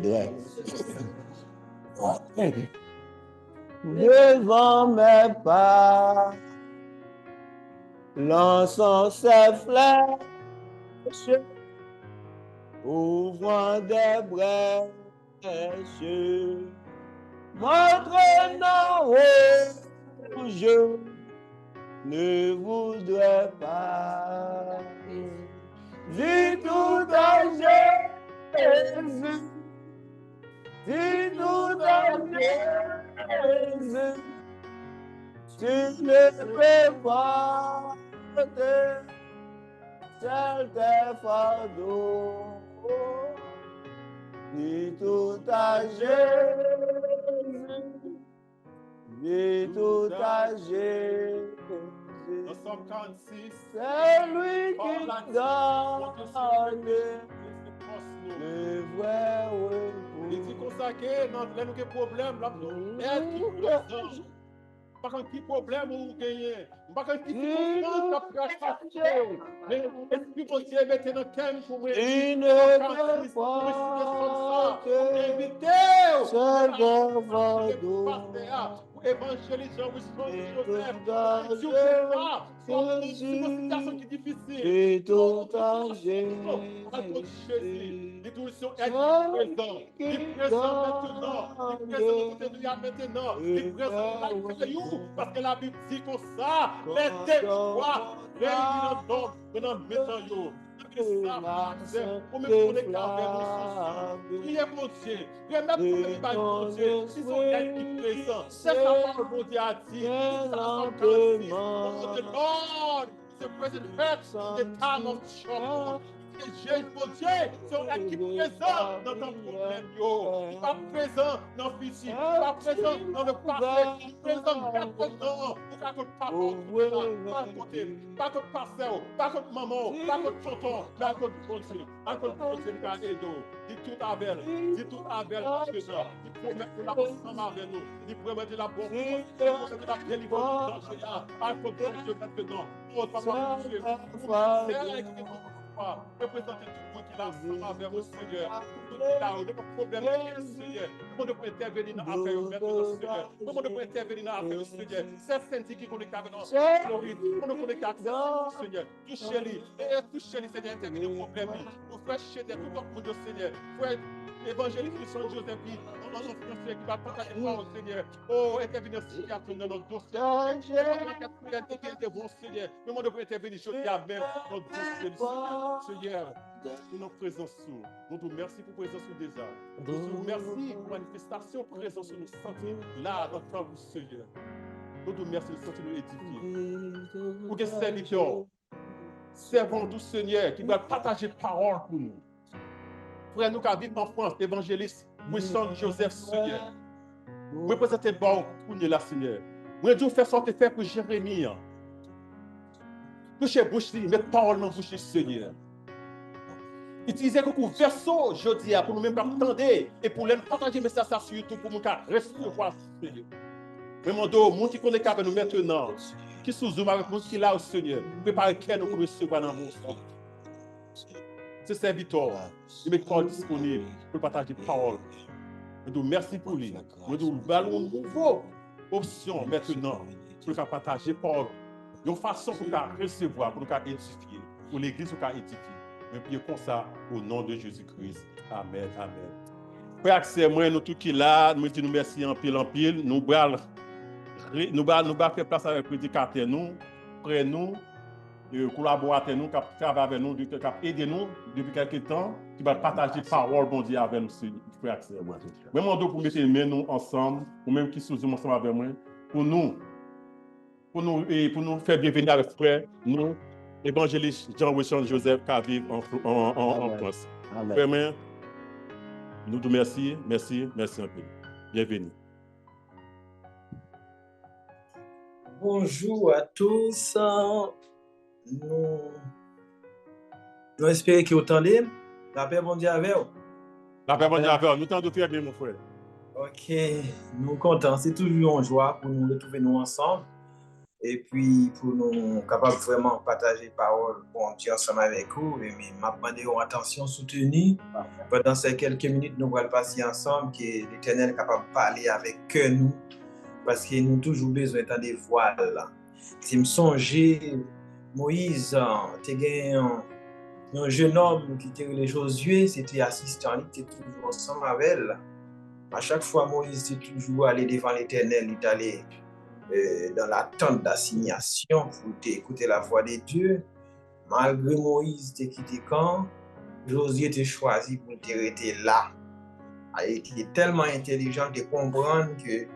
droit. Devant mes pas, lançant ses flèches, ouvrant des brèches, m'entraînant où je ne voudrais pas. Dis tout à Jésus, dis tout à Jésus, tu ne peux pas seul tes fardeaux. Dis tout à Jésus, dis tout à Jésus. Dans Somme 46, C'est lui qui donne le vrai repos. il dit consacré, non, là nous avons problème, là, elle qui présente. Pas qu'un petit problème ou gagner, pas qu'un petit circonstance qui a changé. Mais l'esprit de Dieu mettez dans thème pour moi. Il ne peut pas inviter seul devant nous. pour évangéliser Joseph. Jésus, C'est une situation qui est difficile. c'est tout à Jésus. Les solutions est présent. Il présent maintenant. Il présent maintenant. Il présent parce que la Bible dit comme ça. Les détroits réunis dans l'homme maintenant yo. Pour me connecter avec nous. Priez mon Dieu. Remettez pour mon Dieu. Ils sont qui présents. C'est ça que mon Dieu a dit. Oh the Lord is the present help in the time of trouble. Jésus, mon Dieu, c'est qui présent dans ton problème, yo. Pas présent dans le physique, pas présent dans le passé, présent maintenant. Pas que papa, pas côté, pas que pasteur, pas que maman, pas que tonton, pas que mon Dieu, pas que mon Dieu, dis tout avec, dis tout avec, présent. Il promet que la ensemble avec nous, il promet de la bonne, il promet de la délivrance dans ce cas. Pas que mon Dieu maintenant. Oh, papa, mon Dieu, représenter tout le monde qui est ensemble avec le Seigneur. Tout le monde qui a un problème avec le Seigneur. Tout le monde peut intervenir dans l'affaire du Seigneur. Tout le monde peut intervenir dans l'affaire du Seigneur. C'est Saint qui connecte avec nous. Tout le monde connecte avec le Seigneur. Touchez-les. Touchez-les, Seigneur, intervenir dans le problème. Pour faire chier tout le monde au Seigneur. Pour évangéliste Christian Joseph, on qui va partager au Seigneur. Oh, intervenir dans cette situation dans notre dossier. Bon Seigneur, nous devons intervenir sur la même notre dossier du Seigneur. Nous nous présentons. Nous te remercions pour présence déjà. Nous te remercions pour manifestation présence nous sentir là dans notre temps, Seigneur. Nous te remercions de sentir nous édifier. Pour que serviteurs, servons du Seigneur qui va partager parole pour nous. Frère, nous qui vivons en France, évangéliste, Wilson Joseph, Seigneur. Représentez bon pour nous, la Seigneur. Nous devons faire sortir faire pour Jérémie. Touchez bouche, mettre parole dans la bouche, Seigneur. Utilisez le verso, je dis, pour nous-mêmes attendre et pour les partager le message sur YouTube pour nous recevoir, Seigneur. Mais mon dos, monde qui connecte avec nous maintenant, qui sous Zoom avec nous, qui est là au Seigneur, préparez qu'elle nous recevoir dans vos soins. Ce serviteur, il met parole disponible pour partager parole. Nous disons merci pour lui. Nous disons ballons une nouvelle option maintenant pour partager parole. De façon pour nous recevoir, pour nous édifier, pour l'église pour nous édifier. Mais prions comme ça au nom de Jésus-Christ. Amen. Amen. Frère Axel, moi, nous tous qui là, nous disons merci en pile. Nous allons faire place avec le prédicateur, nous, près nous. Collaborateurs nous, qui travaillent avec nous, qui aident nous depuis quelques temps, qui va partager parole bon Dieu avec nous, frère Axel. Même on doit pour mettre les mains nous ensemble, ou même qui sont ensemble avec moi, pour nous faire bienvenue avec frère, nous, évangéliste Jean-Wilson Joseph, qui vit en France. Vraiment, nous te remercions, merci un peu. Bienvenue. Bonjour à tous. Nous espérons que vous entendez. La paix, bon Dieu avec vous. La paix, bon Dieu avec vous. Nous t'entendons très bien, mon frère. Ok, nous sommes contents. C'est toujours une joie pour nous retrouver nous ensemble. et puis pour nous capables vraiment partager parole bon Dieu ensemble avec vous et m'a demandé une attention soutenue pendant ces quelques minutes nous allons passer ensemble que l'Éternel est capable de parler avec nous parce que nous toujours besoin d'entendre des voix là. Si me songer Moïse tu gagné un jeune homme qui était les Josué, c'était assistant, il était toujours ensemble avec elle. À chaque fois, Moïse était toujours allé devant l'Éternel, il est allé dans la tente d'assignation pour écouter la voix de Dieu. Malgré Moïse était quitté quand, Josué était choisi pour rester là. Il était tellement intelligent de comprendre que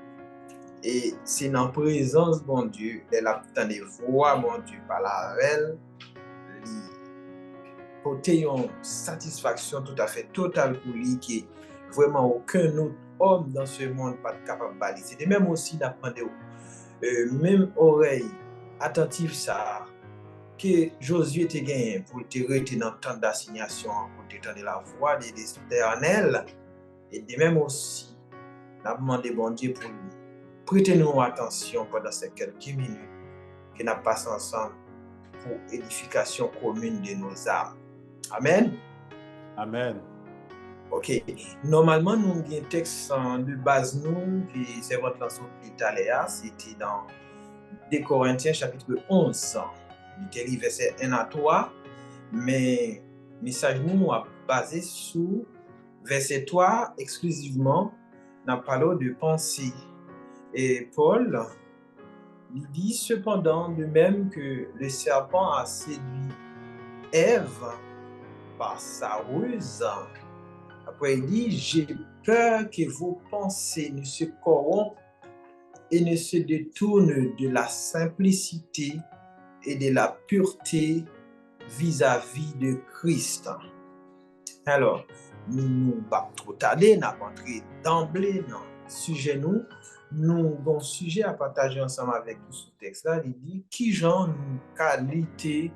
et c'est dans la présence de bon Dieu, elle a des voix bon Dieu par la elle, côté une satisfaction tout à fait totale pour lui qui vraiment aucun autre homme dans ce monde pas capable de baliser. Et même aussi d'apprendre même oreille attentive ça que Josué te gagné pour te rester dans le temps d'assignation pour te tendre la voix de l'Éternel et de même aussi n'a demandé bon Dieu pour nous prêter nous attention pendant ces quelques minutes que nous passons ensemble pour édification commune de nos âmes. Amen. Amen. Ok. Normalement, nous avons un texte de base, nous, qui c'est votre leçon d'Italia, c'était dans 2 Corinthiens chapitre 11. Il était verset 1 à 3, mais le message nous a basé sur verset 3 exclusivement, nous parlons de pensée. Et Paul, il dit cependant de même que le serpent a séduit Ève par sa ruse. Après, il dit, j'ai peur que vos pensées ne se corrompent et ne se détournent de la simplicité et de la pureté vis-à-vis de Christ. Alors, nous ne pas trop tarder, nous allons entrer d'emblée dans le sujet. Nous avons un sujet à partager ensemble avec tout ce texte-là. Il dit, qui genre nous qualité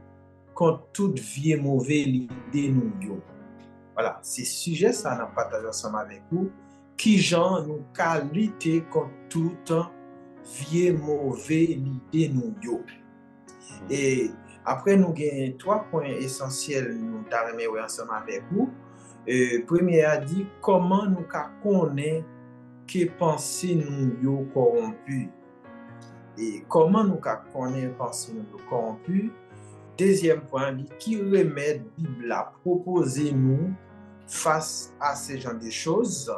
contre toute vie mauvaise l'idée nous yo. Voilà, ces sujets, ça nous partage ensemble avec vous. Qui genre nous qualité contre toute vie mauvaise l'idée nous yo. Et après, nous avons 3 points essentiels nous t'arriver ensemble avec vous. Premier a dit comment nous connaissons que pensée nous yo corrompu. Et comment nous connaissons pensée nous yo corrompu. Deuxième point, dit qui remède Bible a proposé nous face à ce genre de choses.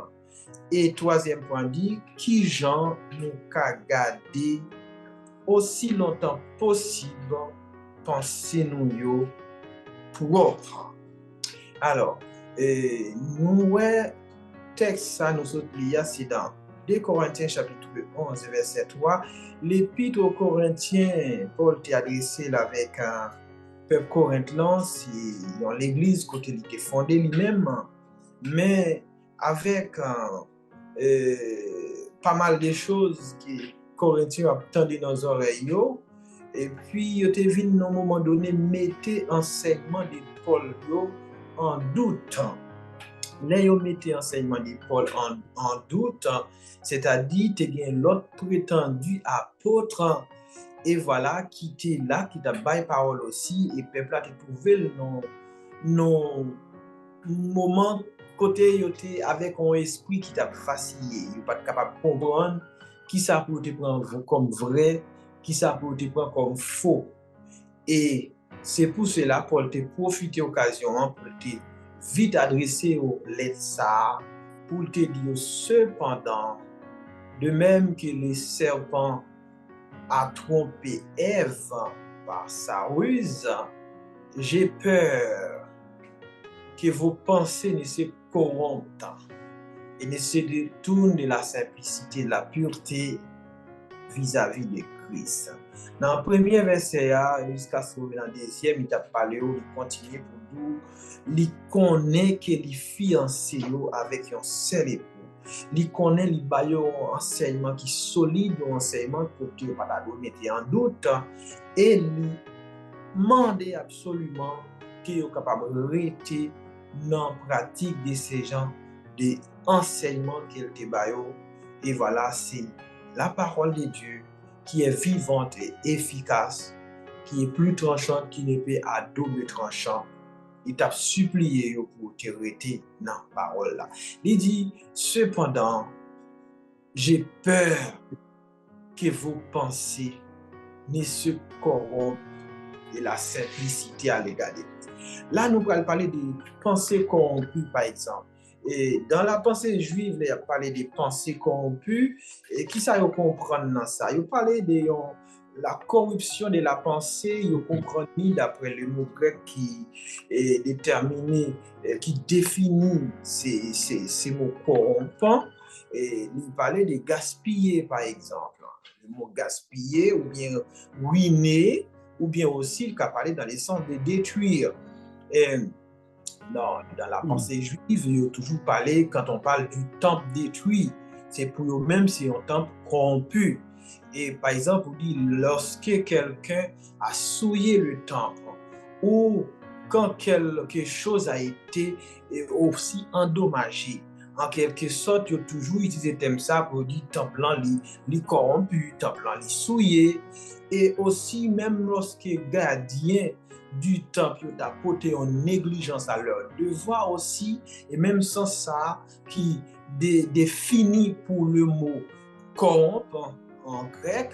Et troisième point, dit qui genre nous qu'a garder aussi longtemps possible penser nous yo propre. Alors, nous texte ça nous autres c'est dans 2 Corinthiens chapitre 11 verset 3. L'épître aux Corinthiens, Paul t'a adressé avec un peuple corinthien, c'est dans l'église côté il était fondé lui-même, mais avec pas mal de choses que Corinthiens a entendu dans nos oreilles. Et puis, il était venu à un moment donné mettre enseignement de Paul en doute. Là, il mettait enseignement de Paul en doute, c'est-à-dire qu'il y a l'autre prétendu apôtre, et voilà, qui était là, qui t'a baillé parole aussi, et le peuple a trouvé nos moments côté il était avec un esprit qui t'a vacillé, il n'est pas capable de comprendre qui ça peut te prendre comme vrai, qui ça peut te prendre comme faux. Et c'est pour cela Paul te profité de l'occasion pour te vite adresser aux lettres ça, pour te dire cependant, de même que le serpent a trompé Ève par sa ruse, j'ai peur que vos pensées ne se corrompent et ne se détournent de la simplicité, de la pureté vis-à-vis de Christ. Dans le premier verset, jusqu'à ce que dans le deuxième, il t'a parlé, il continue pour nous, il connaît que les fiancés avec un seul époux. Il connaît les bailleurs enseignement qui solide, enseignement pour que pas donner en doute, et il demande absolument qu'il est capable de rester dans la pratique de ces gens d'enseignement qu'il te baille. Et voilà, c'est la parole de Dieu qui est vivante et efficace, qui est plus tranchante qu'une épée à double tranchant. Il t'a supplié pour te rester dans la parole là. Il dit, cependant, j'ai peur que vos pensées ne se corrompent de la simplicité à l'égard de Dieu. Là, nous allons parler de pensées corrompues, par exemple. Et dans la pensée juive, il y a parlé des pensées corrompues. Et qui ça, vous comprendre dans ça? Il parlait de la corruption de la pensée, il comprend d'après le mot grec qui est déterminé, qui définit ces mots corrompants. Et il parlait de gaspiller, par exemple. Le mot gaspiller ou bien ruiner, ou bien aussi il a parlé dans le sens de détruire. Et dans la pensée juive, il a toujours parlé, quand on parle du temple détruit, c'est pour eux-mêmes, c'est un temple corrompu. Et par exemple, on dit, lorsque quelqu'un a souillé le temple, ou quand quelque chose a été aussi endommagé, en quelque sorte, il y a toujours utilisé thème ça pour dire temple li corrompu, temple li souillé. Et aussi, même lorsque gardien du temple a porté en négligence à leur devoir aussi, et même sans ça, qui définit pour le mot corrompre en grec,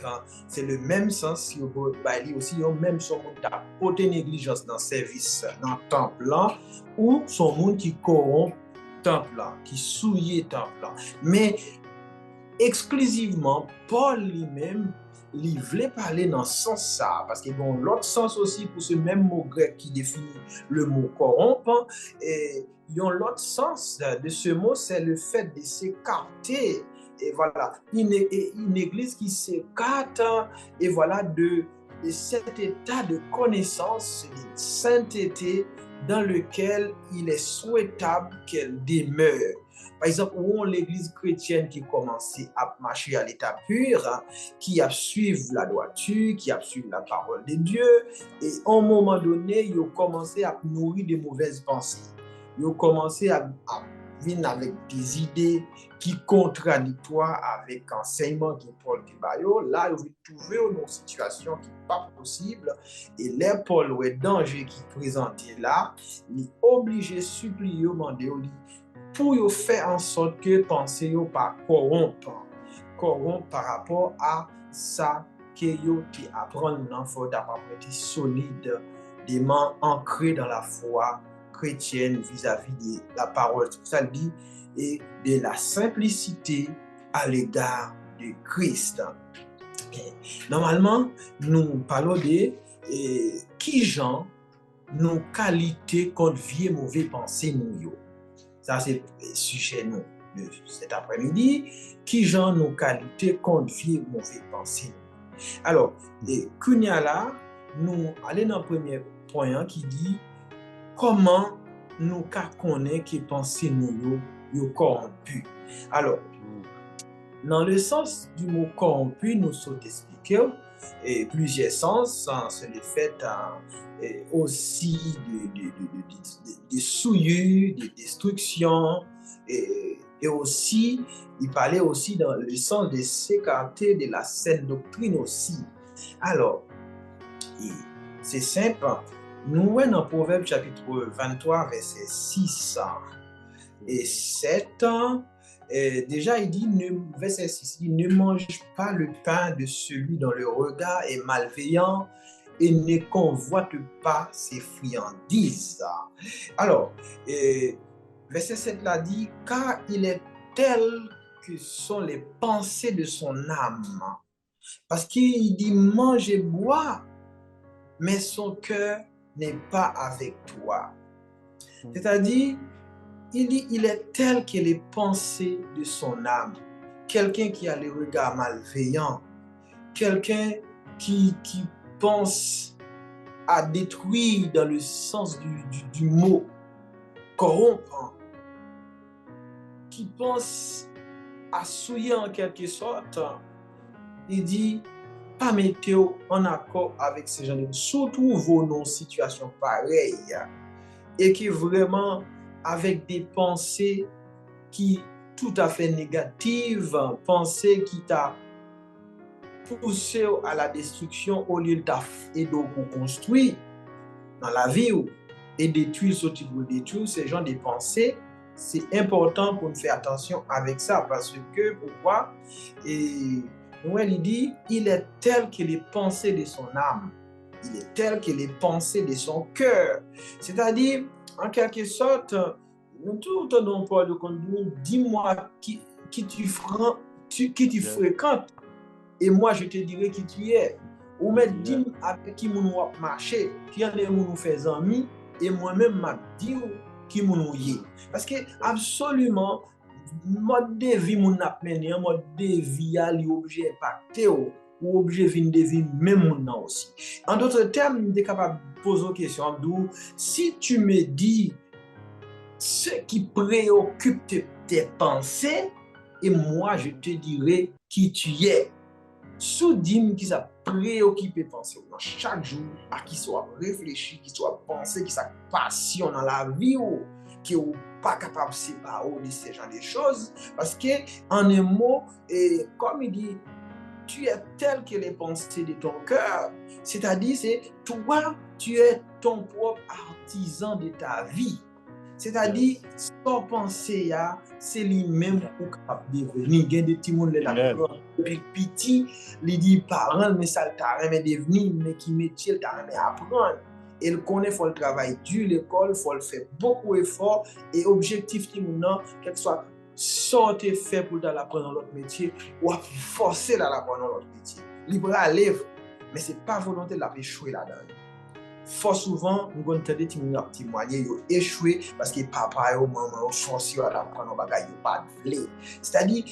c'est le même sens, si on peut aussi, même son monde a porté négligence dans le service, dans le temple là, ou son monde qui corrompt temple là, qui souillait temple là. Mais exclusivement, Paul lui-même, il voulait parler dans ce sens ça, parce qu'il y a l'autre sens aussi pour ce même mot grec qui définit le mot corrompre, et il y a l'autre sens de ce mot, c'est le fait de s'écarter, et voilà, une église qui s'écarte, et voilà, de cet état de connaissance, de sainteté, dans lequel il est souhaitable qu'elle demeure. Par exemple, où l'église chrétienne qui commençait à marcher à l'état pur, qui a suivi la droiture, qui a suivi la parole de Dieu, et à un moment donné, ils ont commencé à nourrir de mauvaises pensées. Ils ont commencé à venir avec des idées qui contradictoires avec l'enseignement que Paul Kibayo. Là, ils ont trouvé une situation qui n'est pas possible. Et là, Paul, le danger qui présentait là, il est obligé de supplier, demander, pour faire en sorte que pensée ne pas corrompre par rapport à ça que vous apprendre dans faut d'apprendre solide, dément ancré dans la foi chrétienne vis-à-vis de la parole. Ça le dit, et de la simplicité à l'égard de Christ. Et normalement, nous parlons de qui gens nos qualités contre vie mauvais pensée nous. Ça, c'est le sujet nous, de cet après-midi. Qui genre nos qualités contre vie mauvais pensée. Alors, Kounia là, nous allons dans le premier point qui dit comment nous connaissons que pensée nous yo corrompu. Alors, dans le sens du mot corrompu, nous sommes expliqués et plusieurs sens, c'est le fait aussi de souillure, de destruction, et aussi, il parlait aussi dans le sens de s'écarter de la saine doctrine aussi. Alors, c'est simple, nous voyons dans Proverbe chapitre 23, verset 6 et 7, déjà il dit, verset 6, il ne mange pas le pain de celui dont le regard est malveillant et ne convoite pas ses friandises. Alors, verset 7 là dit, car il est tel que sont les pensées de son âme. Parce qu'il dit, mange et bois, mais son cœur n'est pas avec toi. C'est-à-dire, il dit, il est tel que les pensées de son âme. Quelqu'un qui a le regard malveillant, quelqu'un qui pense à détruire dans le sens du mot, corrompre, qui pense à souiller en quelque sorte, il dit, pas mettez-vous en accord avec ces gens, surtout vos non-situations pareilles, et qui vraiment avec des pensées qui tout à fait négatives, pensées qui t'a pousser à la destruction au lieu de pour construire dans la vie et détruire ce type de détruire, ce genre de pensées. C'est important pour nous faire attention avec ça parce que pourquoi? Et Noël il dit, il est tel que les pensées de son âme. Il est tel que les pensées de son cœur. C'est-à-dire, en quelque sorte, nous tout le temps Paul de conduire, dis-moi qui tu fréquentes et moi je te dirai qui tu es. Ou même dis avec qui nous marcher, qui en est nous fait amis et moi-même m'a dit qui nous y. Parce que absolument mode de vie mon a mené, mode de vie a li objet impacté ou objet vin de vie même mon aussi. En d'autres termes, tu es capable de poser une question d'où si tu me dis ce qui préoccupe tes pensées et moi je te dirai qui tu es. Sous dim qui ça préoccupé penser chaque jour à qui soit réfléchi, qui soit pensé, qui soit passion dans la vie ou qui n'est pas capable de séparer de ces genre de choses parce que en un mot et comme il dit tu es tel que les pensées de ton cœur, c'est-à-dire c'est toi tu es ton propre artisan de ta vie. C'est-à-dire, sans penser, c'est lui-même pour capable devenir. Il y a des petits monde là depuis petit, il dit parents, mais ça t'a rien devenir, mais qui métier t'a rien apprendre. Et il connaît, il faut le travail dur, l'école, il faut le faire beaucoup d'efforts. Et objectif qui maintenant, quel que soit sortir fait pour l'apprendre dans l'autre métier, ou forcer l'apprendre dans l'autre métier. Libre à lèvres, mais ce n'est pas volonté de échouer là-dedans. Fort souvent, nous avons entendu des gens témoigner, ils ont échoué parce que papa et maman ont forcé à apprendre des choses, ils n'ont pas de blé. C'est-à-dire,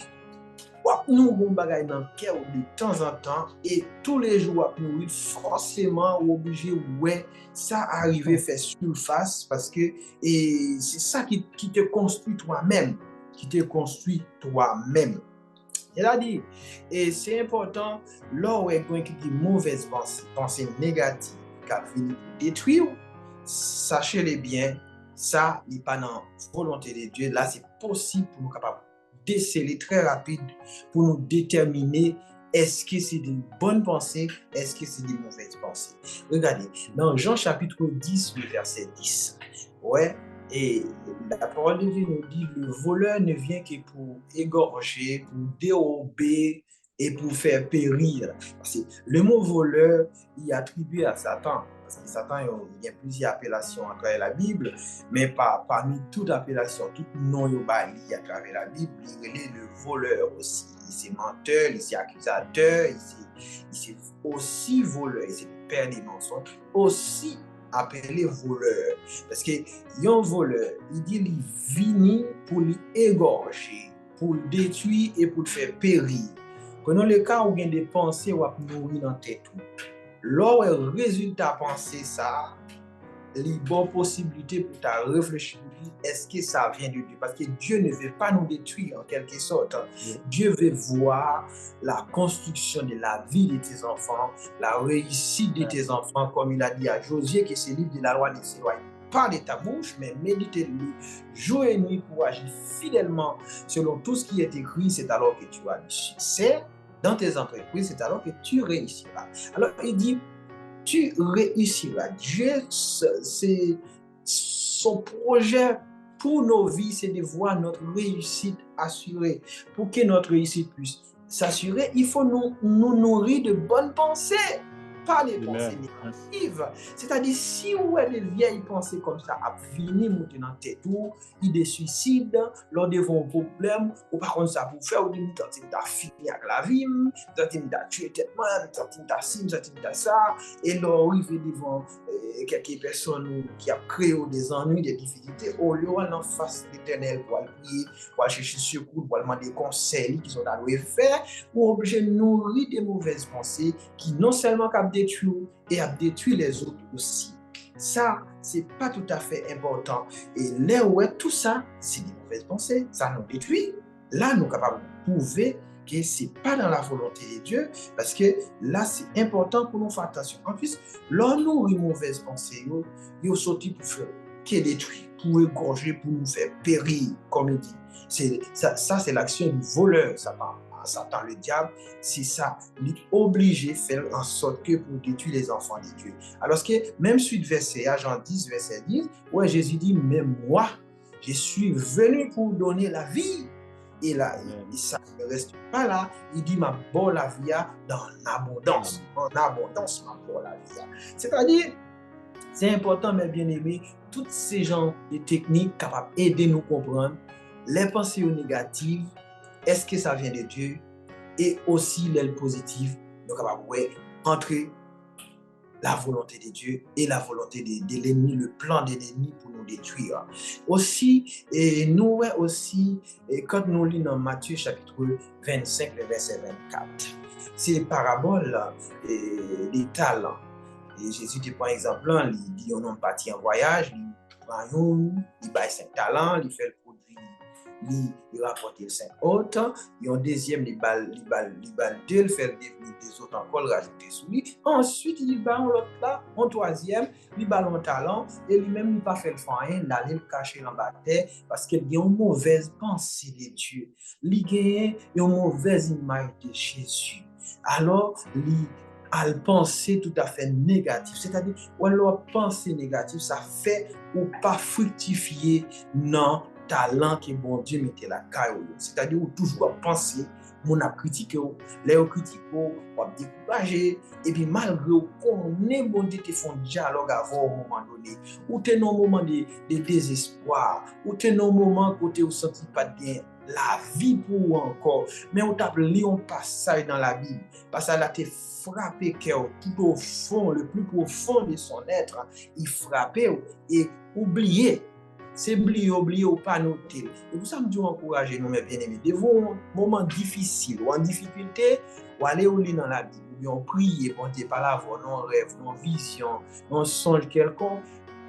nous avons des choses dans le cœur de temps en temps et tous les jours, nous forcément obligés, ouais, ça arrive à faire surface parce que c'est ça qui te construit toi-même, Il a dit, et c'est important, lorsqu'on a des mauvaises pensées négatives, qui viennent détruire, sachez-le bien, ça n'est pas dans la volonté de Dieu. Là, c'est possible pour nous capables de déceler très rapide pour nous déterminer est-ce que c'est des bonnes pensées, est-ce que c'est des mauvaises pensées. Regardez, dans Jean chapitre 10, le verset 10, ouais, et la parole de Dieu nous dit le voleur ne vient que pour égorger, pour dérober, et pour faire périr. Parce que le mot voleur, il est attribué à Satan. Parce que Satan, il y a plusieurs appellations à travers la Bible, mais parmi toutes appellations, tout nom il y a à travers la Bible, il est le voleur aussi. Il est menteur, il est accusateur, il est aussi voleur, il est le père des mensonges, aussi appelé voleur. Parce que un voleur, il dit qu'il vient pour l'égorger, pour le détruire et pour le faire périr. Prenons le cas où il y a des pensées ou à nourrir dans tête. Lors le résultat penser ça, les bonnes possibilités pour ta réfléchir, est-ce que ça vient de Dieu? Parce que Dieu ne veut pas nous détruire en quelque sorte. Dieu veut voir la construction de la vie de tes enfants, la réussite de tes enfants, comme il a dit à Josué, que ce livre de la loi ne s'éloigne pas de ta bouche, mais médite-le jour et nuit pour agir fidèlement selon tout ce qui est écrit. C'est alors que tu as du succès dans tes entreprises, c'est alors que tu réussiras. Alors il dit, tu réussiras. Dieu, c'est son projet pour nos vies, c'est de voir notre réussite assurée. Pour que notre réussite puisse s'assurer, il faut nous nourrir de bonnes pensées, pas les pensées négatives. C'est-à-dire, si vous avez des vieilles pensées comme ça, à venir monter dans tête, idées suicides, lors de vos problèmes, ou par contre, ça pour faire, ou de nous fini avec la vie, de tuer tellement, de ça, et lors arriver devant quelques personnes qui ont créé des ennuis, des difficultés, au lieu en face de l'Éternel pour aller prier, pour aller chercher secours, pour aller demander des conseils qui sont à nous faire, ou obligé de nourrir des mauvaises pensées qui non seulement cap détruire et à détruire les autres aussi. Ça, c'est pas tout à fait important. Et là où tout ça, c'est des mauvaises pensées, ça nous détruit. Là, nous sommes capables de prouver que c'est pas dans la volonté de Dieu, parce que là, c'est important pour nous faire attention. En plus, là, nous, les mauvaises pensées, ils sont sortis pour faire qui est détruit, pour égorger, pour nous faire périr, comme il dit. Ça, c'est l'action du voleur, ça parle. Satan, le diable, c'est ça. Il est obligé de faire en sorte que pour détruire les enfants de Dieu. Alors que même suite verset, Jean 10, verset 10, ouais, Jésus dit, mais moi, je suis venu pour donner la vie. Et là, et ça ne reste pas là. Il dit, ma bonne la vie dans l'abondance. En abondance, ma bonne la vie. C'est-à-dire, c'est important, mes bien-aimés, toutes ces genres de techniques capables d'aider nous à comprendre les pensées négatives, est-ce que ça vient de Dieu, et aussi l'aile positive, nous sommes capables d'entrer la volonté de Dieu et la volonté de l'ennemi, le plan de l'ennemi pour nous détruire. Aussi, et nous aussi, et quand nous lisons dans Matthieu chapitre 25, le verset 24, c'est parabole des talents. Et Jésus te prend exemple, il dit on est parti en voyage, il prend il baille 5 talents, il fait le produit, il rapporte 5 autres, il y a un deuxième, il balle 2, il fait devenir des autres encore, il rajoute sur lui. Ensuite, il balle l'autre là, un troisième, il balle un talent, et lui-même, il n'a pas fait le rien, il allait le cacher dans la terre, parce qu'il y a une mauvaise pensée de Dieu. Il y a une mauvaise image de Jésus. Alors, à penser tout à fait négatif. C'est-à-dire, ou alors penser négatif, ça fait ou pas fructifier non talent que bon Dieu mettait la caille. C'est-à-dire, ou toujours penser, mon a critiqué, les critiqué, ou découragé, et puis malgré qu'on est bon Dieu te font dialogue avant au moment donné, ou t'es dans un moment de désespoir, ou t'es dans un moment où tu ne sens pas bien la vie pour encore, mais on t'a lu un passage dans la Bible, parce que là t'es frappé cœur tout au fond, le plus profond de son être, il frappait et oublié. C'est oublier ou pas noter. Et pour ça, je veux encourager nous, mes bien-aimés, devant un moment difficile ou en difficulté, ou aller au lit dans la Bible, ou bien prier, bon Dieu, par la voix, non rêve, non vision, non songe quelconque,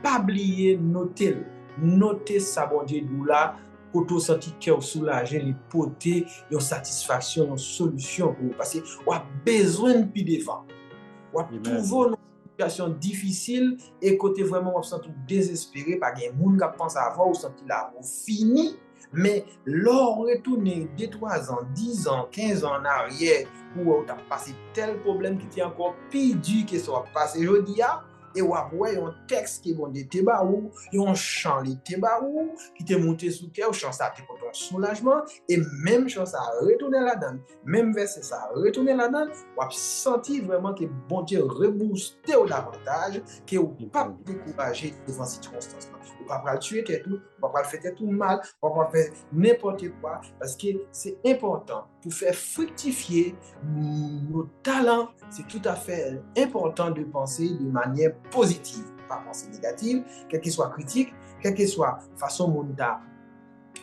pas oublier, noter ça, bon Dieu, d'où là, pour tout sentir cœur soulagé, les poter, une satisfaction, une solution pour vous. Parce que vous avez besoin de plus devant. Vous avez trouvé une situation difficile et côté vraiment vous sentez désespéré, par des gens qui pensent avoir, vous sentez là, vous fini. Mais lors retourner 2, 3 ans, 10 ans, 15 ans en arrière, où vous avez passé tel problème qui était encore plus dur que ça passé aujourd'hui, et vous avez un texte qui est bon de Tébaou, un chant de Tébaou, qui te monté sous cœur, chant ça te pour ton soulagement, et même chose ça retourner là-dedans, même verset ça retourner là-dedans, vous avez senti vraiment que bon Dieu reboosté davantage, que vous ne pas décourager devant cette circonstance. Vous ne pouvez pas tuer tout, vous ne pouvez pas faire tout mal, vous ne pouvez pas faire n'importe quoi, parce que c'est important pour faire fructifier nos talents. C'est tout à fait important de penser de manière positive, pas penser négative, quelle que soit critique, quelle que soit façon monda,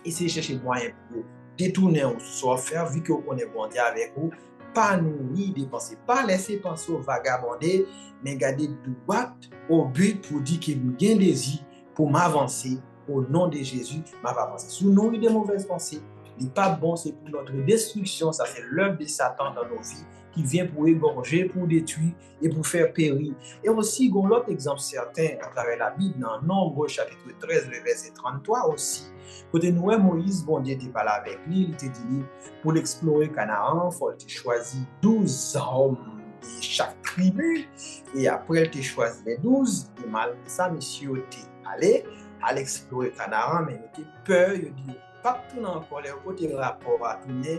essayer de chercher moyen pour détourner ou soit faire, vu qu'on est bon Dieu avec vous, pas nourrir des pensées, pas laisser penser au vagabonder, mais garder droit au but pour dire qu'il y a un désir pour m'avancer au nom de Jésus, m'avancer. Si nous nourrir des mauvaises pensées, il n'est pas bon, c'est pour notre destruction, ça c'est l'œuvre de Satan dans nos vies, qui vient pour égorger, pour détruire et pour faire périr. Et aussi, il y a l'autre exemple certain à travers la Bible, dans Nombre chapitre 13, le verset 33 aussi. Côté nous, Moïse, bon Dieu, tu parles avec lui, il te dit, pour l'explorer Canaan, il faut que tu choisis 12 hommes de chaque tribu, et après, tu choisis les 12, et malgré ça, monsieur, tu es allé à l'explorer Canaan, mais tu as peur, il dit, pas tout encore les côtés rapport à tourner.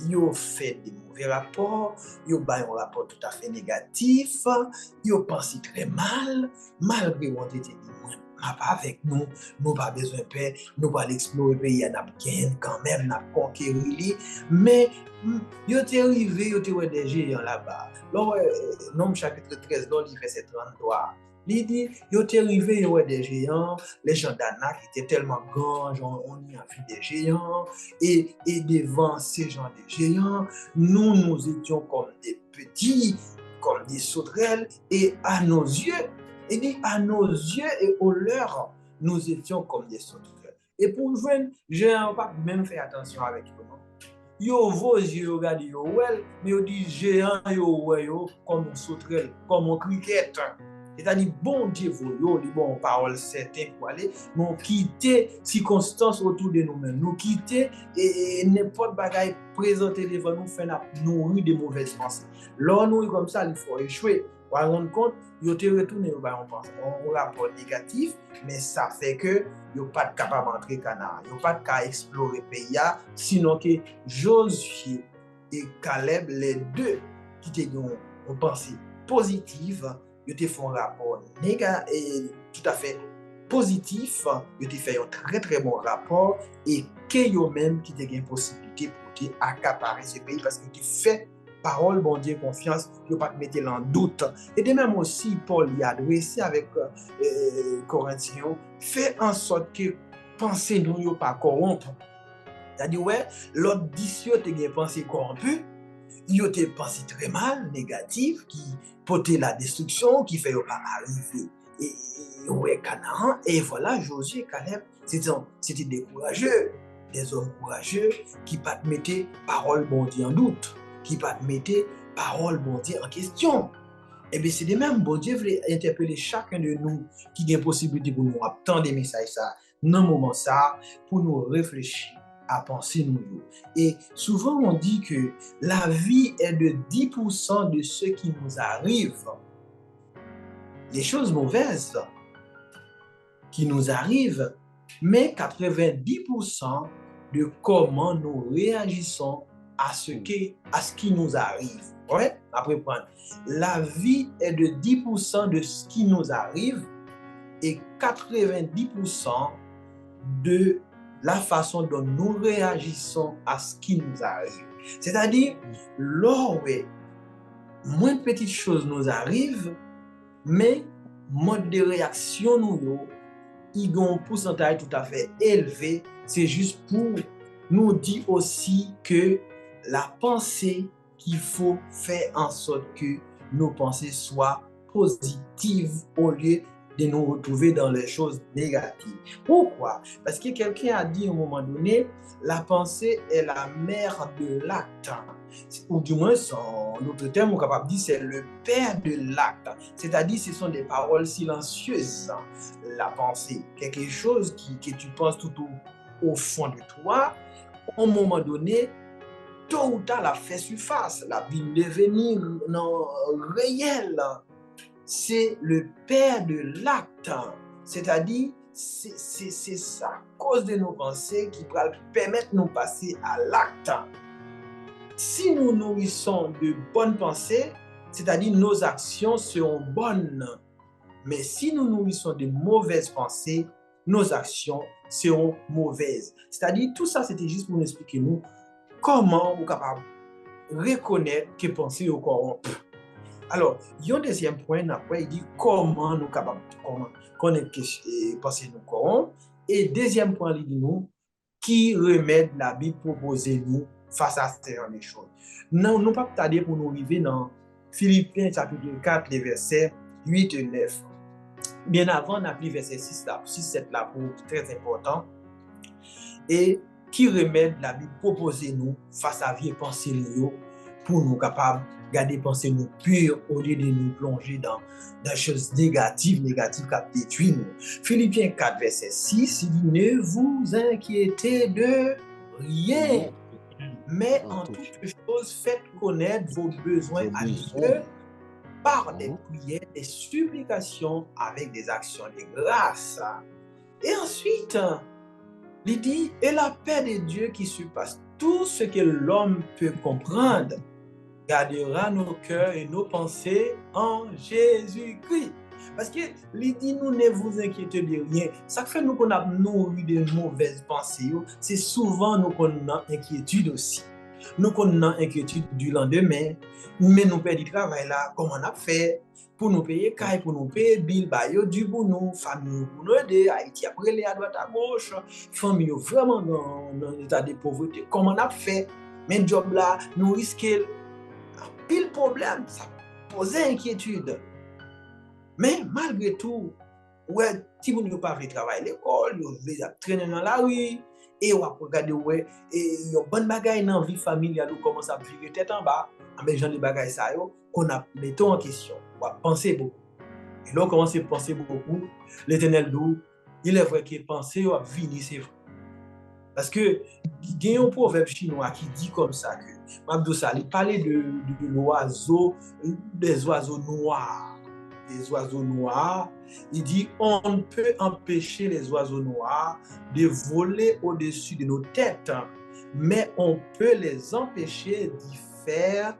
Ils ont fait des mauvais rapports, ils ont un rapport tout à fait négatif, ils ont pensé très mal, malgré qu'on était dit, pas avec nous, nous pas besoin de paix, nous pas l'explorer, pays, on a gagné quand même, on a conquéri, mais ils ont arrivé, ils ont des géants là-bas. Alors, Nombre chapitre 13, verset 33. Il dit, il est arrivé, il y a des géants, les gens d'Anak étaient tellement grands, on y a vu des géants, et devant ces gens des géants, nous étions comme des petits, comme des sauterelles, et à nos yeux, il dit, à nos yeux et aux leurs, nous étions comme des sauterelles. Et pour jouer, géants, pas même faire attention avec eux. Yo vos yeux regardez yo well, mais yo dit géant yo comme une sauterelle, comme un cricket. C'est-à-dire, bon Dieu, vous, les bonnes paroles certaines pour aller, nous quitter circonstances autour de nous-mêmes, nous quitter et n'importe bagaille présenter devant nous, faire nourrir de mauvaises pensées. Là, nous, comme ça, il faut échouer. Pour rendre compte, vous te retourné au rapport négatif, mais ça fait que vous n'êtes pas capable d'entrer au Canaan, vous n'êtes pas capable d'explorer le pays, sinon que Josué et Caleb, les deux qui ont pensé positive, ils te font un rapport négatif et tout à fait positif, ils te fait un très très bon rapport et que eux-mêmes qui te une possibilité pour te accaparer ce pays parce que tu fais parole, bon Dieu, confiance, ne pas te mettre en doute. Et de même aussi, Paul y a adressé avec Corinthiens, fait en sorte que pensez nous pas corrompre. C'est-à-dire, ouais, l'autre d'ici, tu as pensé corrompu, il a pensé très mal, négatif, qui portait la destruction, qui fait pas arriver. Et ouais, Canaan, et voilà, Josué et Caleb, c'était des courageux, des hommes courageux qui ne pas te mettre parole bon Dieu en doute, qui ne pas te mettre parole bon Dieu en question. Et bien, c'est de même, bon Dieu voulait interpeller chacun de nous qui a une possibilité pour nous attendre des messages, ça, dans le moment ça, pour nous réfléchir à penser nous. Et souvent, on dit que la vie est de 10% de ce qui nous arrive. Les choses mauvaises qui nous arrivent, mais 90% de comment nous réagissons à ce qui nous arrive. Ouais? Après prendre. La vie est de 10% de ce qui nous arrive et 90% de la façon dont nous réagissons à ce qui nous arrive. C'est-à-dire, lors moins de petites choses nous arrivent, mais mode de réaction il y a un pourcentage tout à fait élevé. C'est juste pour nous dire aussi que la pensée qu'il faut faire en sorte que nos pensées soient positives au lieu de nous retrouver dans les choses négatives. Pourquoi? Parce que quelqu'un a dit à un moment donné, la pensée est la mère de l'acte. Ou du moins, en d'autres termes, on est capable de dire c'est le père de l'acte. C'est-à-dire, ce sont des paroles silencieuses. La pensée, quelque chose que tu penses tout au fond de toi, à un moment donné, tôt ou tard, la fait surface. La vie devenir réelle. C'est le père de l'acte. C'est-à-dire, c'est ça, cause de nos pensées qui va permettre de nous passer à l'acte. Si nous nourrissons de bonnes pensées, c'est-à-dire nos actions seront bonnes. Mais si nous nourrissons de mauvaises pensées, nos actions seront mauvaises. C'est-à-dire, tout ça, c'était juste pour nous expliquer nous comment nous sommes capables de reconnaître que pensées nous corrompent. Alors, il y a un deuxième point, après, il dit comment nous sommes capables de connaître que pensées nous corrompent. Et deuxième point, il dit nous, qui remède la Bible proposée nous face à ces choses. Non, nous ne pouvons pas tarder pour nous arriver dans Philippiens chapitre 4, les versets 8 et 9. Bien avant, on a pris verset 6, 7 là, pour très important. Et qui remède la Bible proposée nous face à vie et pensée nous pour nous capables de garder pensée nous pure au lieu de nous plonger dans des choses négatives qui détruisent nous. Philippiens 4, verset 6, il dit ne vous inquiétez de rien. Mais en toutes choses, faites connaître vos besoins à Dieu par des prières, des supplications avec des actions de grâce. Et ensuite, il dit, et la paix de Dieu qui surpasse tout ce que l'homme peut comprendre, gardera nos cœurs et nos pensées en Jésus-Christ. Parce que il dit, nous ne vous inquiétez de rien. Ça fait nous qu'on a nourri de mauvaises pensées. C'est souvent nous qu'on a inquiétude aussi. Nous qu'on a inquiétude du lendemain. Mais nous perdons du travail là, comment on a fait pour nous payer caille, pour nous payer bill, du pour nous, famille pour nous aider, Haïti après les à droite à gauche, famille vraiment dans l'état de pauvreté. Comment on a fait? Mais job là, nous risquons pile problème, ça pose inquiétude. Mais malgré tout, ouais, si vous ne pouvez pas faire travail à l'école, vous allez traîner dans la rue, et vous regardez, ouais, et il y a une bonne bagaille dans la vie familiale, vous commencez à virer tête en bas, mais j'en ai bagaille ça, qu'on a mettons en question, on va penser beaucoup. Et là, on commence à penser beaucoup. L'Éternel dit, il est vrai que penser à venir, c'est vrai. Parce que il y a un proverbe chinois qui dit comme ça que Mabdou Sali parlait de l'oiseau, des oiseaux noirs. Des oiseaux noirs. Il dit on ne peut empêcher les oiseaux noirs de voler au-dessus de nos têtes, mais on peut les empêcher d'y faire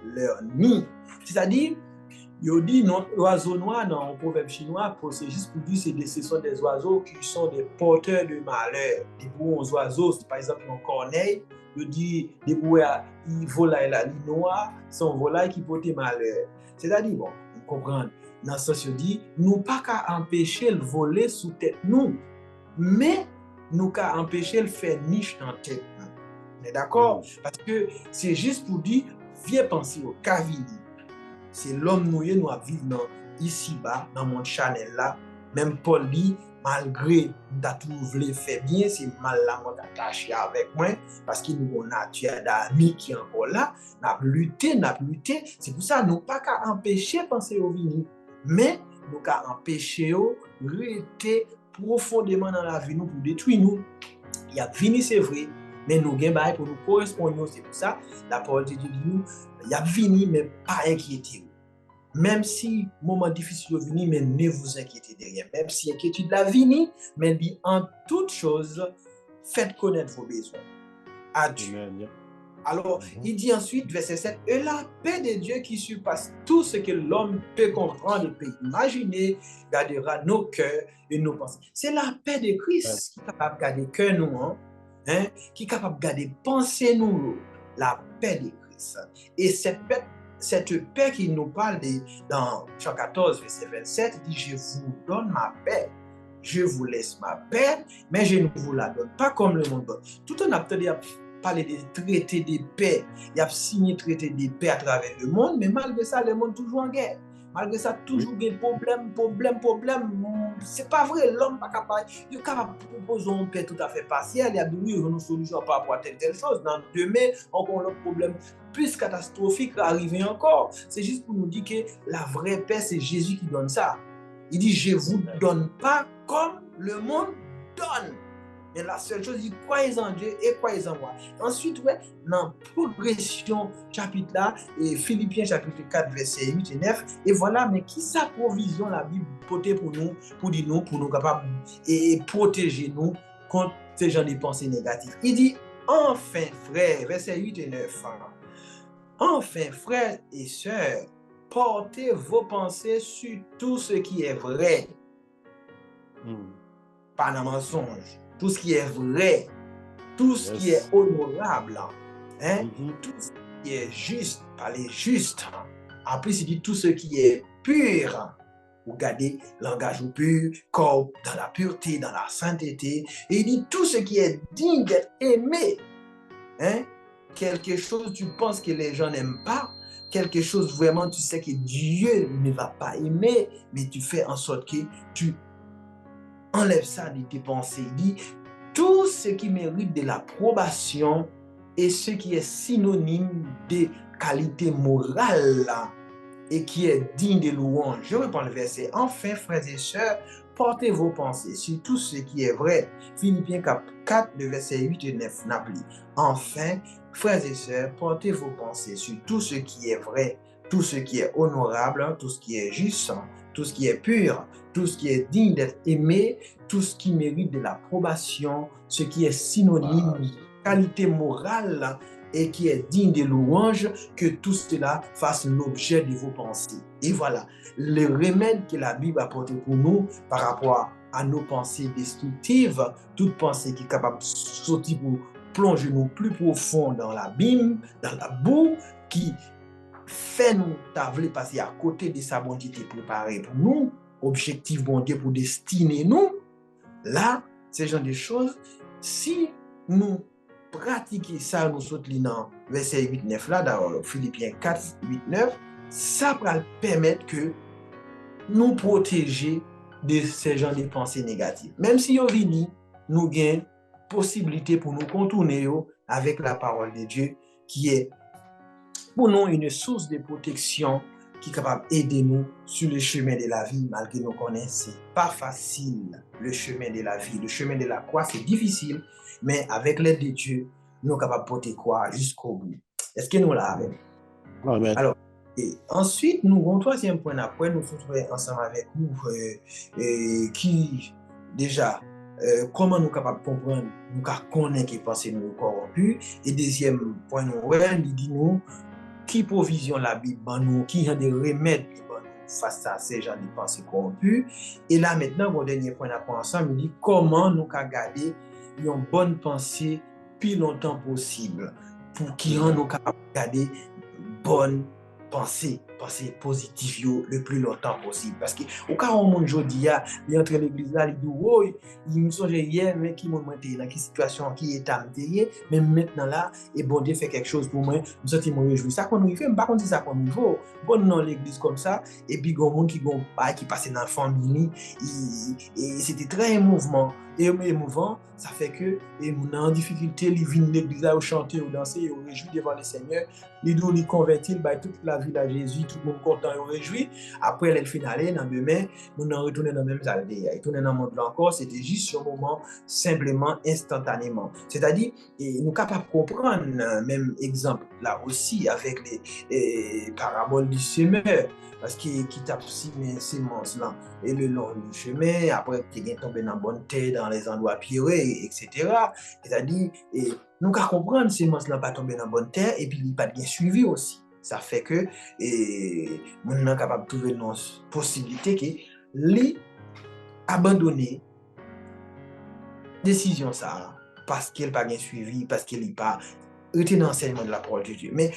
leur nid. C'est-à-dire, il dit non, oiseaux noirs dans le proverbe chinois, c'est juste pour dire que ce sont des oiseaux qui sont des porteurs de malheur. Des bons oiseaux, par exemple, un corneille, il dit des volailles la ligne noire, sont volailles qui portent malheur. C'est-à-dire, bon, vous comprenez, dans ce sens, il dit, nous pas qu'à empêcher le voler sous tête nous, mais nous qu'à empêcher le faire niche dans tête nous. On est d'accord? Parce que c'est juste pour dire, viens penser au Kavini. C'est l'homme noué nous à vivre ici-bas, dans mon channel là. Même Paul dit, malgré nous voulu faire bien, c'est mal là, moi attaché avec moi, parce qu'il nous a nature d'amis qui est encore là, n'a lutté. C'est pour ça, nous pas qu'à empêcher de penser au vini, mais nous qu'à empêcher de rester profondément dans la vie nous pour détruire nous. Il y a vini, c'est vrai, mais nous avons pour nous correspondre. C'est pour ça, la parole de Dieu dit nous, il y a vini, mais pas inquiétez-vous. Même si moment difficile est venu, mais ne vous inquiétez de rien. Même si inquiétude la vini, mais dit en toute chose, faites connaître vos besoins à Dieu. Amen. Alors, il dit ensuite, verset 7, et la paix de Dieu qui surpasse tout ce que l'homme peut comprendre et peut imaginer, gardera nos cœurs et nos pensées. C'est la paix de Christ qui est capable de garder cœur nous, qui est capable de garder pensée nous, la paix de Christ. Et cette paix qu'il nous parle dans Jean 14, verset 27, il dit, je vous donne ma paix. Je vous laisse ma paix, mais je ne vous la donne pas comme le monde donne. Tout en a parlé des traités de paix. Il a signé traité de paix à travers le monde, mais malgré ça, le monde toujours en guerre. Malgré ça, toujours des problèmes. C'est pas vrai, l'homme n'est pas capable. Il est capable de proposer une paix tout à fait partielle. Il y a une solution par rapport à telle chose. Dans demain, encore un autre problème plus catastrophique va arriver encore. C'est juste pour nous dire que la vraie paix, c'est Jésus qui donne ça. Il dit, je ne vous donne pas comme le monde donne. Mais la seule chose, il dit, croyez en Dieu et croyez en moi. Ensuite, dans progression chapitre là, et Philippiens chapitre 4, verset 8 et 9, et voilà, mais qui sa provision la Bible portée pour nous, pour nous capables et protéger nous contre ces gens de pensées négatives. Il dit, enfin, frères, verset 8 et 9, enfin, frères et sœurs, portez vos pensées sur tout ce qui est vrai. Pas de mensonge. Tout ce qui est vrai, tout ce qui est honorable, tout ce qui est juste, parler juste. En plus, il dit tout ce qui est pur. Vous gardez langage pur, corps dans la pureté, dans la sainteté. Et il dit tout ce qui est digne d'être aimé. Quelque chose tu penses que les gens n'aiment pas, quelque chose vraiment tu sais que Dieu ne va pas aimer, mais tu fais en sorte que tu enlève ça de tes pensées. Il dit tout ce qui mérite de l'approbation et ce qui est synonyme de qualité morale et qui est digne de louange. Je reprends le verset. Enfin, frères et sœurs, portez vos pensées sur tout ce qui est vrai. Philippiens 4, le verset 8 et 9 n'applique. Enfin, frères et sœurs, portez vos pensées sur tout ce qui est vrai, tout ce qui est honorable, tout ce qui est juste, tout ce qui est pur, tout ce qui est digne d'être aimé, tout ce qui mérite de l'approbation, ce qui est synonyme de qualité morale et qui est digne de louange, que tout cela fasse l'objet de vos pensées. Et voilà, le remède que la Bible a apporté pour nous par rapport à nos pensées destructives, toute pensée qui est capable de sortir pour plonger nous plus profond dans l'abîme, dans la boue, qui fait nous t'avler passer à côté de sa bonté préparée pour nous, objectif bon Dieu pour destiner nous. Là, ce genre de choses, si nous pratiquons ça, nous sommes dans verset 8-9 là, dans Philippiens 4, 8-9, ça va permettre que nous protéger de ces genres de pensées négatives. Même si on vient, nous avons possibilité pour nous contourner avec la parole de Dieu qui est pour nous une source de protection qui est capable d'aider nous sur le chemin de la vie, malgré nous connaissons, c'est pas facile le chemin de la vie. Le chemin de la croix, c'est difficile, mais avec l'aide de Dieu, nous sommes capables de porter croix jusqu'au bout. Est-ce que nous l'avons? Amen. Alors, et ensuite, nous avons un troisième point après, nous sommes ensemble avec vous, qui, déjà, comment nous sommes capables de comprendre, nous connaissons qui pensent nous corrompus. Et deuxième point, il dit nous, qui provision la Bible, nous, qui a des remèdes face à ces gens de pensées corrompues. Et là, maintenant, mon dernier point d'après ensemble, il dit comment nous pouvons garder une bonne pensée plus longtemps possible pour qu'ils nous capables de garder bonne pensée positive le plus longtemps possible. Parce que au cas où mon jodi a, il entre l'église là, il dit oh, il me songe hier mais qui m'a monté dans quelle situation qui est amérié, mais maintenant là et bon Dieu fait quelque chose pour moi, me senti me réjouir. Ça qu'on nous fait, pas qu'on dit ça qu'on nous joue. Bon dans l'église comme ça et puis gon monde qui passait dans la famille et c'était très émouvant. Et émouvant, ça fait que et mon en difficulté, il vient l'église là au chanter, au danser, au réjouir devant le Seigneur. Il nous convertit, toute la vie à Jésus, tout le monde content et réjoui. Après, elle finale, dans demain, nous en retourner dans le même aldéa. Et tourner dans le monde là encore, c'était juste un moment, simplement, instantanément. C'est-à-dire, nous sommes capables de comprendre, même exemple là aussi, avec les paraboles du semeur. Parce qu'il tape mes semences là, et le long du chemin, après, il est tombé dans la bonne terre, dans les endroits pirés, etc. C'est-à-dire, nous devons comprendre que ces semences là pas tombé dans la bonne terre, et puis il n'y a pas bien suivi aussi. Ça fait que, nous sommes capables de trouver une possibilité que les abandonner décision ça, parce qu'elle n'a pas bien suivi, parce qu'elle n'a pas été dans l'enseignement de la parole de Dieu. Mais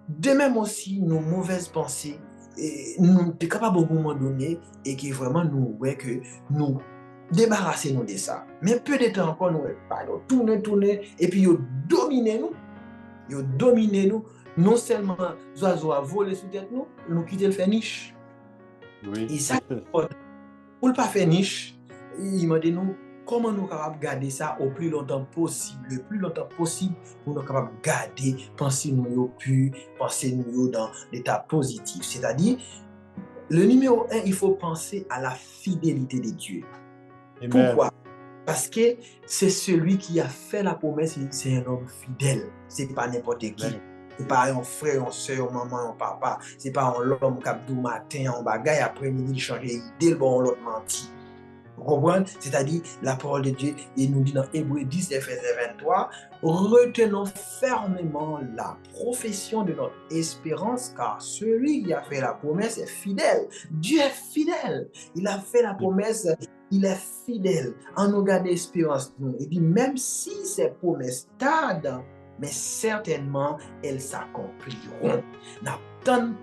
de même aussi, nos mauvaises pensées, et nous sommes capables à un moment donné et que vraiment nous voyons que nous débarrasser nous de ça. Mais peu de temps encore, nous tourner et puis ils dominent nous. Non seulement les oiseaux à voler sous tête nous quitter le faire niche. Oui. Et ça, pour ne pas faire niche, il m'a dit nous comment nous sommes capables de garder ça au plus longtemps possible, le plus longtemps possible, pour nous capables de garder, penser nous pur, penser nous dans l'état positif. C'est-à-dire, le numéro 1, il faut penser à la fidélité de Dieu. Amen. Pourquoi? Parce que c'est celui qui a fait la promesse, c'est un homme fidèle. C'est pas n'importe qui. Amen. C'est pas un frère, une soeur, un maman, un papa. C'est pas un homme qui a du matin, un bagaille, après-midi, il change d'idée, bon, l'autre menti. Vous comprenez? C'est-à-dire, la parole de Dieu, il nous dit dans Hébreux 10, verset 23, retenons fermement la profession de notre espérance, car celui qui a fait la promesse est fidèle. Dieu est fidèle. Il a fait la promesse, il est fidèle. En nous garde l'espérance, il dit, même si ces promesses tardent, mais certainement, elles s'accompliront. N'a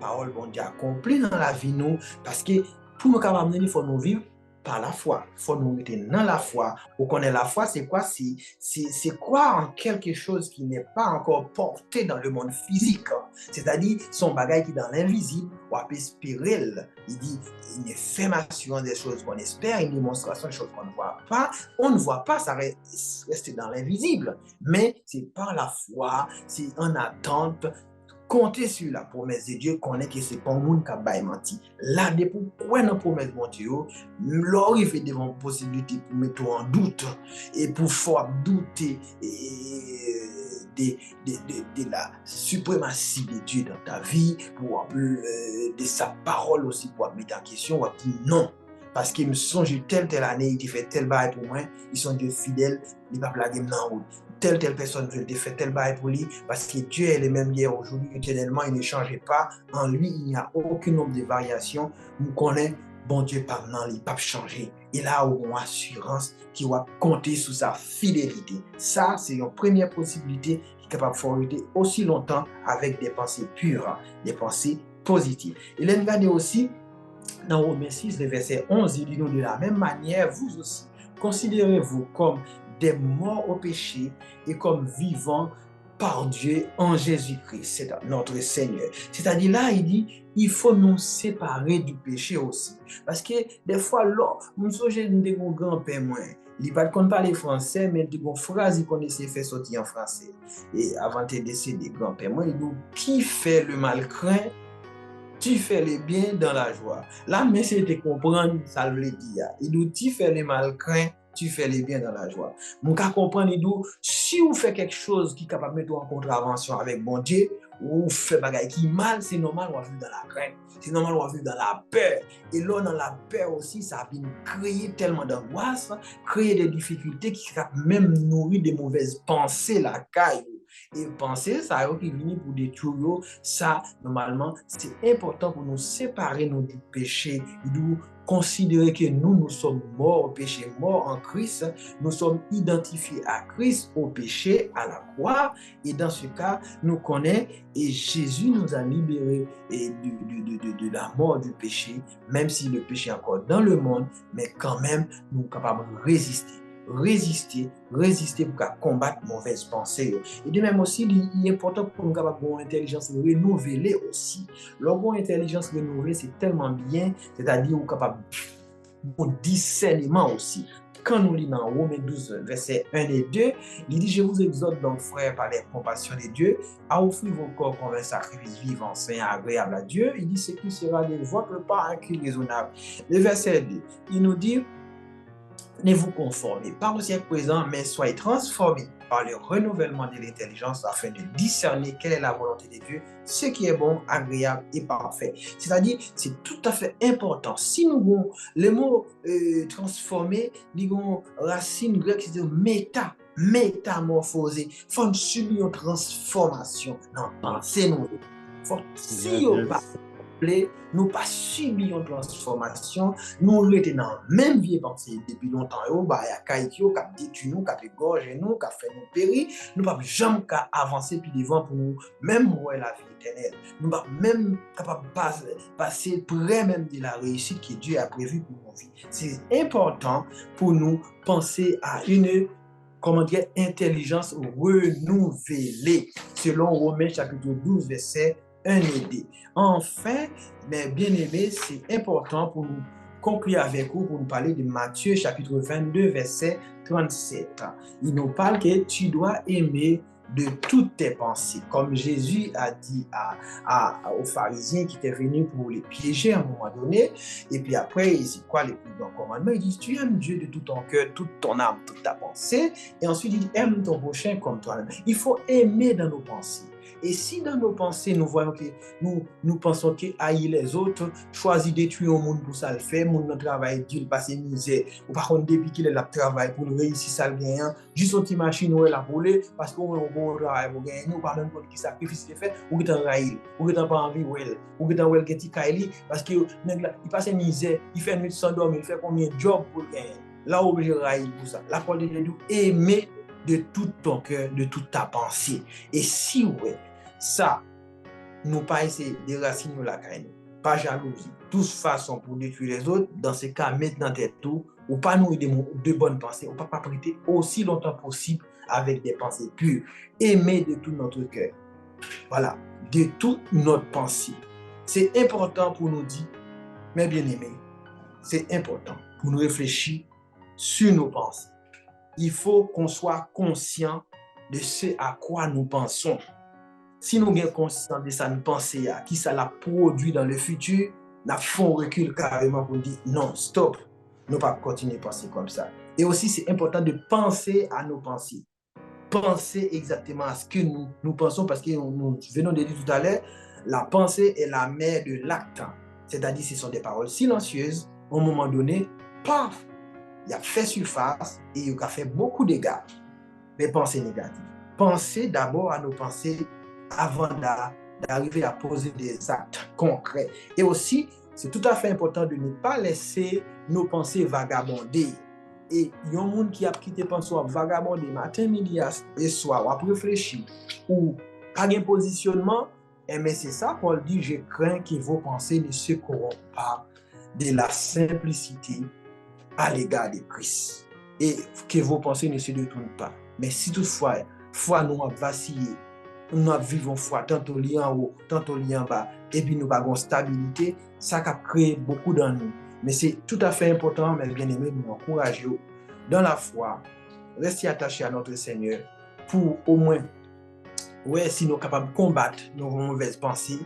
parole bon Dieu accomplie dans la vie, nous, parce que pour nous capables, il faut nous vivre par la foi. Il faut nous mettre dans la foi. Pour connaître la foi, c'est quoi? C'est croire en quelque chose qui n'est pas encore porté dans le monde physique. C'est-à-dire, son bagage qui est dans l'invisible, ou à espérer. Il dit, une affirmation des choses qu'on espère, une démonstration des choses qu'on ne voit pas. On ne voit pas, ça reste dans l'invisible. Mais c'est par la foi, c'est en attente. Compter sur la promesse de Dieu, connaît que c'est pas un monde qui a menti. Là, pourquoi la promesse de Dieu, l'or il fait devant possibilité pour mettre en doute et pour faire douter de la suprématie de Dieu dans ta vie, pour de sa parole aussi, pour mettre en question, ou dire non. Parce qu'il me songe telle année, il fait tel bail pour moi, ils sont Dieu fidèles, il ne va pas blaguer dans la route. Telle personne veut te faire tel bail pour lui, parce que Dieu est le même hier, aujourd'hui, éternellement, il ne change pas. En lui, il n'y a aucun nombre de variations. Nous connaissons, bon Dieu, pas maintenant, il ne va pas changer. Il a une assurance qui va compter sur sa fidélité. Ça, c'est une première possibilité qui est capable de faire aussi longtemps avec des pensées pures, des pensées positives. Il a regardé aussi, dans Romains 6, le verset 11, il dit nous de la même manière, vous aussi, considérez-vous comme des morts au péché et comme vivants par Dieu en Jésus-Christ, c'est notre Seigneur. C'est-à-dire là, il dit, il faut nous séparer du péché aussi. Parce que des fois, là, nous sommes des grands-pères moins. Il ne parle pas français, mais des phrases qu'on essaie de faire sortir en français. Et avant de décéder, grands-pères moins, il dit, qui fait le mal craint tu fais le bien dans la joie. Là, mais c'est de comprendre ça veut dire. Il dit, tu fais le mal craint, tu fais le bien dans la joie. Mon cas comprendre, il dit, si vous faites quelque chose qui est capable de mettre en contravention avec bon Dieu, ou fait bagaille qui mal, c'est normal, on va vivre dans la crainte. C'est normal, on va vivre dans la peur. Et là, dans la peur aussi, ça vient créer tellement d'angoisse, créer des difficultés qui capent même nourrir des mauvaises pensées, la caille. Et penser, ça qui vient pour détruire, ça, normalement, c'est important pour nous séparer nous du péché, nous considérer que nous sommes morts au péché, morts en Christ, nous sommes identifiés à Christ au péché, à la croix, et dans ce cas, nous connaissons et Jésus nous a libérés de la mort du péché, même si le péché est encore dans le monde, mais quand même, nous sommes capables de résister pour combattre mauvaises pensées. Et de même aussi, il est important pour nous avoir une intelligence renouvelée aussi. Leur intelligence renouvelée, c'est tellement bien, c'est-à-dire qu'on est capable de discernement aussi. Quand nous lisons dans Romains 12, versets 1 et 2, il dit, je vous exhorte donc, frères, par les compassions de Dieu, à offrir vos corps comme un sacrifice vivant, saint, agréable à Dieu. Il dit, ce qui sera de votre part un cri raisonnable. Le verset 2, il nous dit, ne vous conformez pas au siècle présent, mais soyez transformés par le renouvellement de l'intelligence afin de discerner quelle est la volonté de Dieu, ce qui est bon, agréable et parfait. C'est-à-dire, c'est tout à fait important. Si nous avons le mot transformer, nous avons racine grecque qui dit métamorphosé. Il faut subir une transformation dans la pensée. Si on pas nous pas subi une transformation, nous étions dans la même vie pensée depuis longtemps. Il y a Kaikio qui a détruit nous, qui a égorgé nous, qui a fait nous périr. Nous ne pouvons jamais avancer plus devant pour nous, même voir la vie éternelle. Nous ne pouvons même capable passer près même de la réussite que Dieu a prévue pour nos vies. C'est important pour nous penser à une intelligence renouvelée, selon Romains chapitre 12, verset 1 et 2. Enfin, mes bien-aimés, c'est important pour nous conclure avec vous, pour nous parler de Matthieu chapitre 22, verset 37. Il nous parle que tu dois aimer de toutes tes pensées, comme Jésus a dit aux pharisiens qui étaient venus pour les piéger à un moment donné. Et puis après, c'est quoi les plus grands commandements? Il dit, tu aimes Dieu de tout ton cœur, toute ton âme, toute ta pensée. Et ensuite, il dit, aime ton prochain comme toi-même. Il faut aimer dans nos pensées. Et si dans nos pensées, nous voyons que nous pensons que haïr les autres, choisir de tuer au monde pour ça le fait, mon travail dur, passer misère, ou par contre, depuis qu'il est là, travail pour réussir ça le gagnant, juste une petite machine où elle a volé, parce qu'on a un bon travail pour gagner, nous, par exemple, qui sacrifice les fait, ou qui est en raïl, ou qui est pas envie, ou qui est en qui est parce qu'il passe misère, il fait une nuit sans dormir, il fait combien de jobs pour gagner. Là, où je raïl pour ça. La parole de Dieu, aimer de tout ton cœur, de toute ta pensée. Et si, ouais, ça, nous pas essayer de raciner la crainte, pas jalousie, tous façons pour détruire les autres, dans ce cas, mettre dans tête tout, ou pas nous de bonnes pensées, ou pas prêter aussi longtemps possible avec des pensées pures, aimer de tout notre cœur. Voilà, de toute notre pensée. C'est important pour nous dire, mes bien-aimés, c'est important pour nous réfléchir sur nos pensées. Il faut qu'on soit conscient de ce à quoi nous pensons. Si nous sommes conscients de ça, nous pensons à qui ça l'a produit dans le futur, nous faisons recul carrément pour dire non, stop, nous ne pouvons pas continuer à penser comme ça. Et aussi, c'est important de penser à nos pensées. Penser exactement à ce que nous pensons, parce que nous venons de dire tout à l'heure, la pensée est la mère de l'acte. C'est-à-dire, ce sont des paroles silencieuses. À un moment donné, paf, il a fait surface et il a fait beaucoup de dégâts. Les pensées négatives. Pensez d'abord à nos pensées avant d'arriver à poser des actes concrets. Et aussi, c'est tout à fait important de ne pas laisser nos pensées vagabonder. Et il y a un monde qui a quitté pensée vagabonder matin, midi et soir, ou à réfléchir, ou pas de positionnement, mais c'est ça, Paul dit, je crains que vos pensées ne se corrompent pas de la simplicité à l'égard de Christ. Et que vos pensées ne se détournent pas. Mais si toutefois, foi nous a vacillé, nous vivons foi tantôt lié en haut, tantôt lié en bas, et puis nous avons stabilité, ça a créé beaucoup dans nous. Mais c'est tout à fait important, mes bien-aimés, nous encourager dans la foi, rester attachés à notre Seigneur pour au moins, si nous sommes capables de combattre nos mauvaises pensées,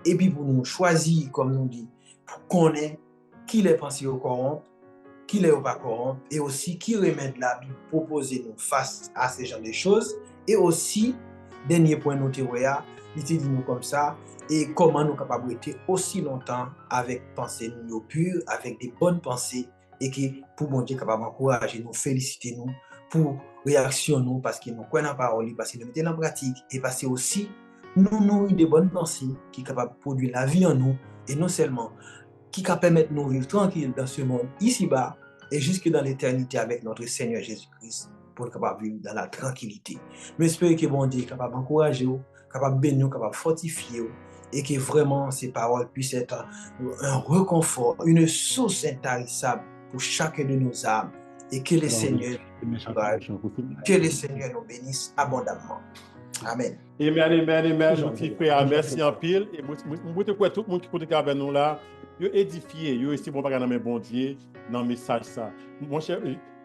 et puis pour nous choisir, comme nous dit, pour connaître qui les pensées au corrompre, qui les pas corrompre, et aussi qui remède la Bible proposer nous face à ces genres de choses, et aussi, dernier point nous théoria, il dit nous comme ça, et comment nous capables d'être aussi longtemps avec pensée nous pure, avec des bonnes pensées, et qui, pour bon Dieu, capable d'encourager nous, féliciter nous, pour réaction nous, parce que nous croyons la parole, parce que nous mettons en pratique, et parce que aussi, nous avons des bonnes pensées qui sont capables de produire la vie en nous, et non seulement qui va permettre de nous vivre tranquille dans ce monde ici-bas et jusque dans l'éternité avec notre Seigneur Jésus-Christ pour être capable de vivre dans la tranquillité. Mais j'espère que bon Dieu est capable d'encourager, capable de bénir, capable de fortifier et que vraiment ces paroles puissent être un réconfort, une source intarissable pour chacun de nos âmes et que le Seigneur nous bénisse abondamment. Amen. Amen. Mon petit frère, merci en pile. Et moi, tout le monde qui côté avec nous là, yo édifié, yo estimé bon dans mes bon Dieu, dans le message ça. Mon cher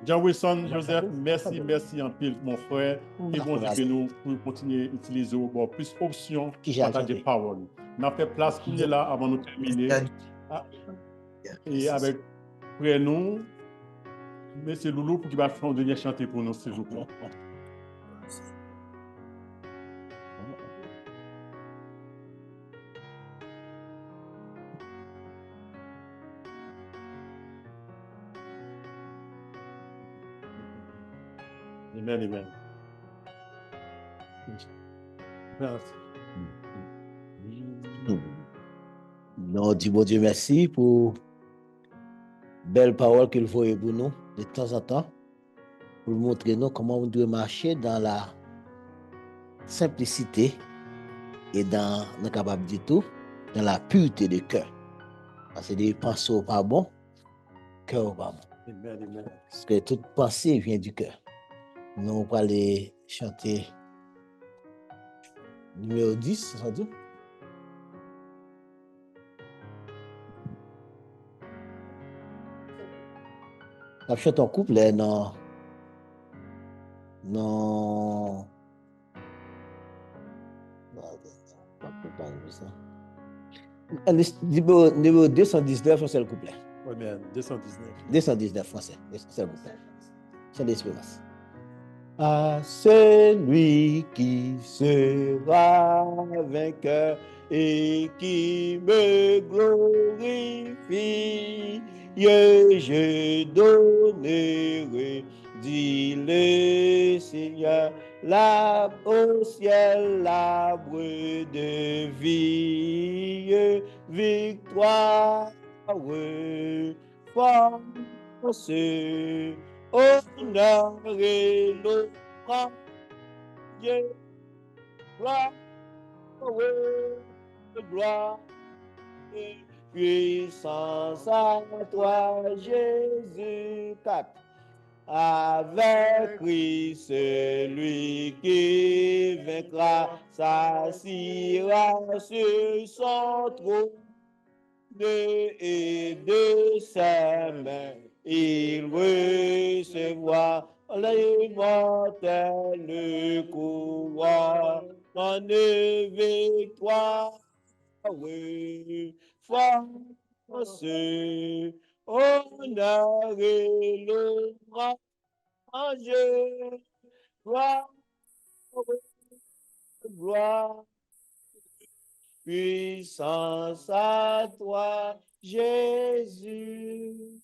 Jean Wilson Joseph, merci en pile, mon frère. Et bon Dieu que nous pour continuer à utiliser bon, plus options pour partager parole. On a fait place pour là avant de terminer. Et avec frère nous, Monsieur Loulou, pour qu'il va faire un dernier chanter pour nous, s'il vous plaît. Amen. Merci. Non, dis bon Dieu merci pour belle parole qu'il faut pour nous de temps en temps, pour montrer nous comment on doit marcher dans la simplicité et dans la capacité de tout, dans la pureté de cœur. Parce que des pensées pas bon, cœur pas bon. Amen. Parce que toute pensée vient du cœur. Nous on va aller chanter numéro 10, sans doute. On chante en couple, non. Numéro 219, c'est le couplet. Oui, bien, 219. 219 français, c'est le couplet. C'est l'espérance. À celui qui sera vainqueur et qui me glorifie, je donnerai, dit le Seigneur, au ciel l'arbre de vie, victoire, force, honneur et l'ouvrage, gloire, puissance à toi, Jésus. 4. Avec Christ, celui qui vaincra, s'assira sur son trône et de sa main. Il recevra l'immortelle couronne en victoire, force, honneur et l'ouvrage, gloire, puissance à toi, Jésus.